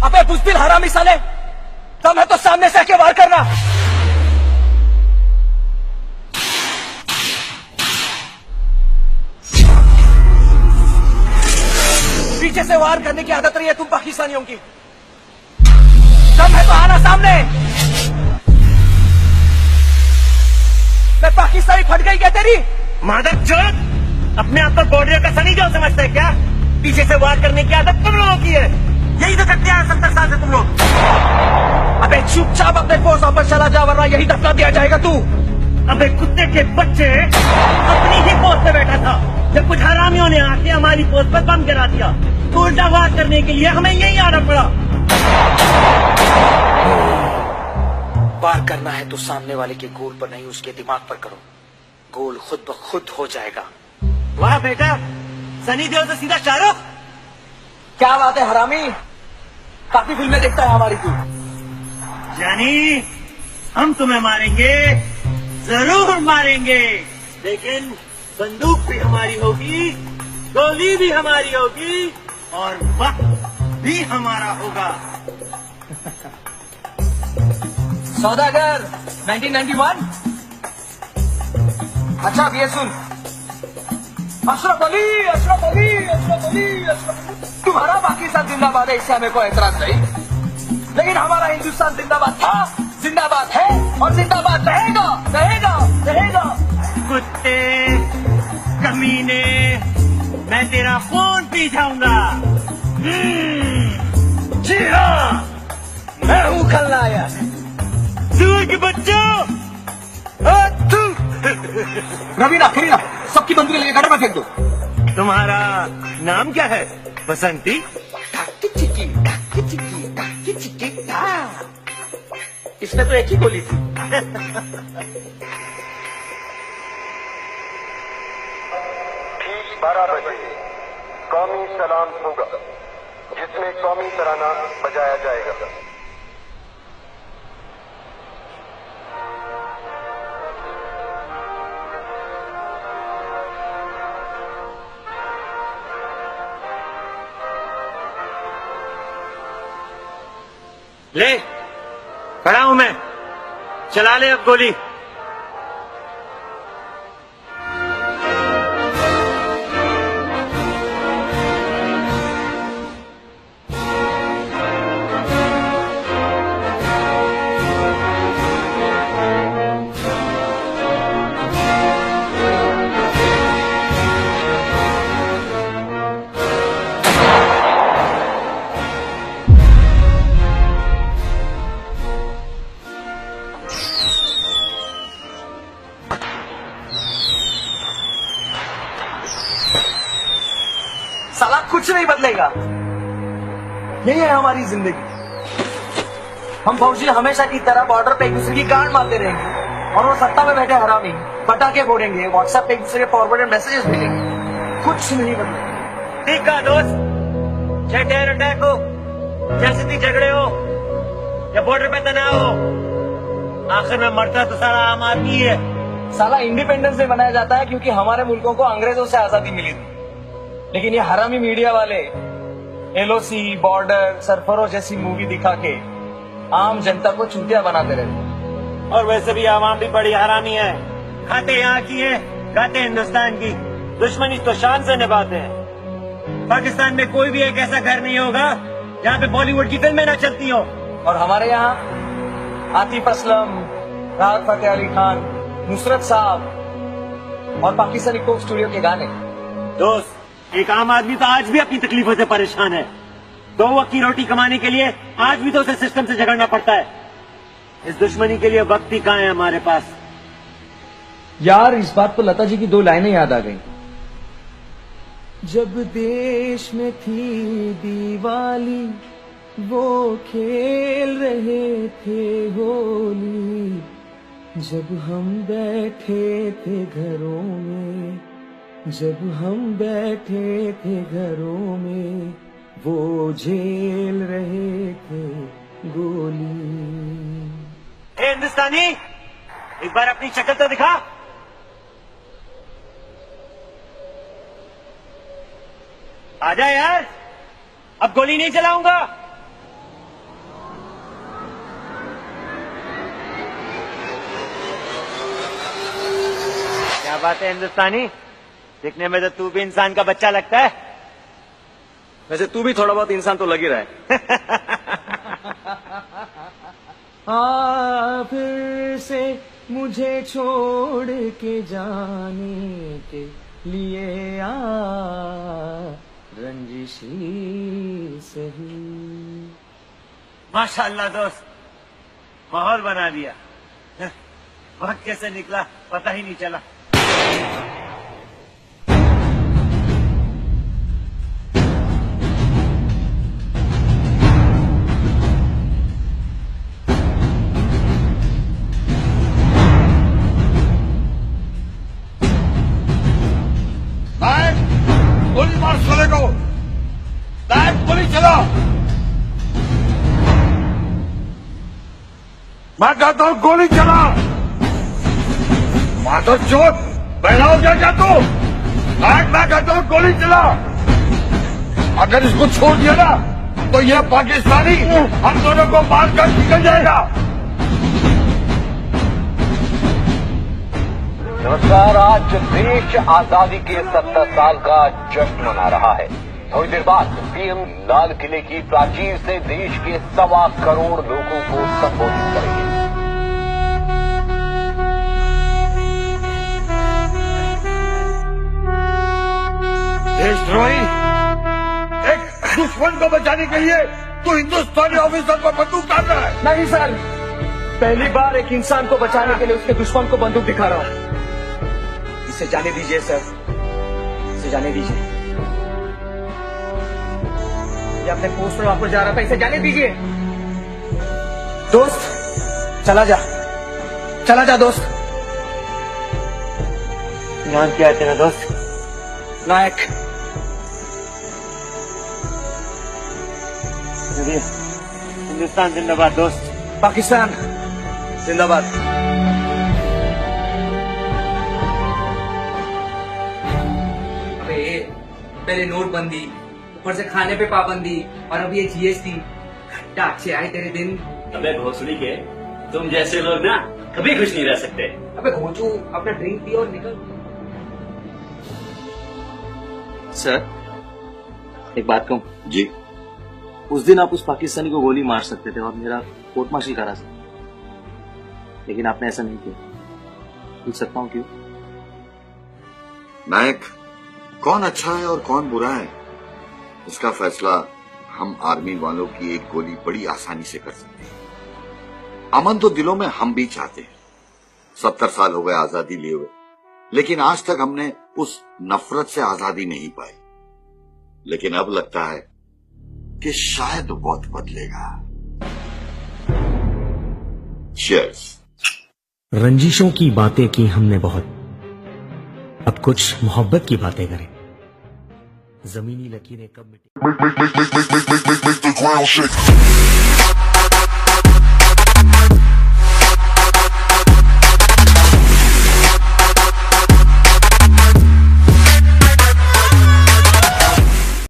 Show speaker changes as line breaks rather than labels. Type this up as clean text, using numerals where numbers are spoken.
अबे बुज़दिल हरामी साले, दम है तो सामने से आके वार करना। पीछे से वार करने की आदत रही है तुम पाकिस्तानियों की। दम है तो आना सामने। मैं पाकिस्तानी फट गई क्या तेरी?
मादरचोद, अपने आप को बॉर्डर का सनी जो समझते हैं क्या? पीछे से वार करने की आदत तुम लोगों की है। यही तो करते हैं 70 साल से तुम लोग।
अबे चुपचाप अपने पोस्ट पर चला जा, वरना यही दफना दिया जाएगा तू।
अबे कुत्ते के बच्चे, अपनी ही पोस्ट पे बैठा था जब कुछ हरामियों ने आके हमारी पोस्ट पर बम गिरा दिया, तो उल्टा वार करने के लिए हमें यही आना पड़ा।
वार करना है तो सामने वाले के गोल पर नहीं, उसके दिमाग पर करो। गोल खुद ब खुद हो जाएगा।
वाह बेटा, सनी देओल से सीधा शाहरुख।
क्या बात है हरामी, काफी फिल्में देखता है हमारी तू।
जानी, हम तुम्हें मारेंगे, जरूर मारेंगे, लेकिन बंदूक भी हमारी होगी, गोली भी हमारी होगी और वक्त भी हमारा होगा।
सौदागर 1991। अच्छा अब ये सुन, अशरफ अली, अशरफ अली, अशरफ अली, अशरफ अली। तुम्हारा पाकिस्तान जिंदाबाद है, इससे हमें कोई एतराज नहीं, लेकिन हमारा हिंदुस्तान जिंदाबाद था, जिंदाबाद है और जिंदाबाद रहेगा, रहेगा, रहेगा।
कुत्ते, कमीने, मैं तेरा खून पी जाऊंगा।
जी हाँ, मैं हूँ खलनायक।
सूअर के बच्चों,
रवीना फिरीना, सबकी बंदूकें लेके गटर में फेंक दो।
तुम्हारा नाम क्या है बसंती?
टाकी चिकी, टाकी चिकी, टाकी चिकी, टा। इसमें तो एक ही गोली थी।
ठीक 12 बजे कौमी सलाम होगा, जिसमें कौमी तराना बजाया जाएगा।
ले, खड़ा हूं मैं, चला ले अब गोली।
साला कुछ नहीं बदलेगा, यही है हमारी जिंदगी। हम फौजी हमेशा की तरह बॉर्डर पे एक दूसरे की गांड मारते रहेंगे और वो सत्ता में बैठे हरामी पटाखे फोड़ेंगे, व्हाट्सएप पे एक दूसरे के फॉरवर्डेड मैसेजेस भेजेंगे। कुछ नहीं बदलेगा।
ठीक कहा दोस्त, चाहे टेरर अटैक हो, चाहे सिद्धि झगड़े हो या बॉर्डर पे तनाव हो, आखिर में मरता तो सारा आम आदमी है।
साला इंडिपेंडेंस डे मनाया जाता है क्योंकि हमारे मुल्कों को अंग्रेजों से आजादी मिली थी, लेकिन ये हरामी मीडिया वाले एलओसी, बॉर्डर, सरफरोश जैसी मूवी दिखा के आम जनता को चूतिया बनाते रहते।
और वैसे भी आवाम भी बड़ी हरामी है, खाते यहाँ की है, खाते हिंदुस्तान की, दुश्मनी तो शान से निभाते हैं। पाकिस्तान में कोई भी एक ऐसा घर नहीं होगा जहाँ पे बॉलीवुड की फिल्में ना चलती हो।
और हमारे यहाँ आतिफ असलम, राहत फतेह अली खान, नुसरत साहब और पाकिस्तानी कोक स्टूडियो के गाने।
दोस्त, एक आम आदमी तो आज भी अपनी तकलीफों से परेशान है। 2 वक्त की रोटी कमाने के लिए आज भी तो उसे सिस्टम से झगड़ना पड़ता है। इस दुश्मनी के लिए वक्त ही कहाँ है हमारे पास।
यार इस बात पर लता जी की 2 लाइनें याद आ गई। जब देश में थी दिवाली, वो खेल रहे थे होली, जब हम बैठे थे घरों में, जब हम बैठे थे घरों में, वो झेल रहे थे गोली।
ए हिंदुस्तानी, एक बार अपनी शक्ल तो दिखा। आजा यार, अब गोली नहीं चलाऊंगा। बात है हिंदुस्तानी? दिखने में तो तू भी इंसान का बच्चा लगता है।
वैसे तू भी थोड़ा बहुत इंसान तो लग ही रहा है। फिर से मुझे छोड़ के जाने के लिए आ रंजिशी सही।
माशाल्लाह दोस्त, माहौल बना दिया। वक्त कैसे निकला पता ही नहीं चला।
गोली मार साले को। नायक गोली चला। मैं कहता हूँ गोली चला। माधव चोट बहना हो गया क्या तू? नायक मैं कहता हूँ गोली चला। अगर इसको छोड़ दिया ना तो यह पाकिस्तानी हम दोनों को मारकर निकल जाएगा।
नमस्कार। आज देश आजादी के 70 साल का जश्न मना रहा है। थोड़ी देर बाद पीएम लाल किले की प्राचीर से देश के 1.25 करोड़ लोगों को संबोधित करेंगे।
देशद्रोही, एक दुश्मन को बचाने के लिए तू हिंदुस्तानी ऑफिसर पर बंदूक डाल रहा है।
नहीं सर, पहली बार एक इंसान को बचाने के लिए उसके दुश्मन को बंदूक दिखा रहा हूँ। इसे जाने दीजिए सर, इसे जाने दीजिए। ये अपने पोस्ट पर वापस जा रहा था, इसे जाने दीजिए। दोस्त चला जा, चला जा दोस्त।
नाम क्या है तेरा दोस्त?
नायक।
हिंदुस्तान जिंदाबाद दोस्त।
पाकिस्तान जिंदाबाद।
अबे पहले नोटबंदी, ऊपर से खाने पे पाबंदी, और अब ये जीएसटी। घंटा अच्छे आए तेरे दिन।
अबे भोसड़ी के, तुम जैसे लोग ना कभी खुश नहीं रह सकते।
अबे घोचू, अपना ड्रिंक पियो और निकल।
सर एक बात कहूँ?
जी।
उस दिन आप उस पाकिस्तानी को गोली मार सकते थे और मेरा कोर्ट मार्शल करा सकते, लेकिन आपने ऐसा नहीं किया। पूछ सकता हूँ क्यों?
नायक, कौन अच्छा है और कौन बुरा है इसका फैसला हम आर्मी वालों की एक गोली बड़ी आसानी से कर सकते हैं। अमन तो दिलों में हम भी चाहते हैं। 70 साल हो गए आजादी लिए हुए, लेकिन आज तक हमने उस नफरत से आजादी नहीं पाई। लेकिन अब लगता है कि शायद वक्त बदलेगा। चीयर्स।
रंजिशों की बातें की हमने बहुत, अब कुछ मोहब्बत की बातें करें। जमीनी लकीरें कब मिटें?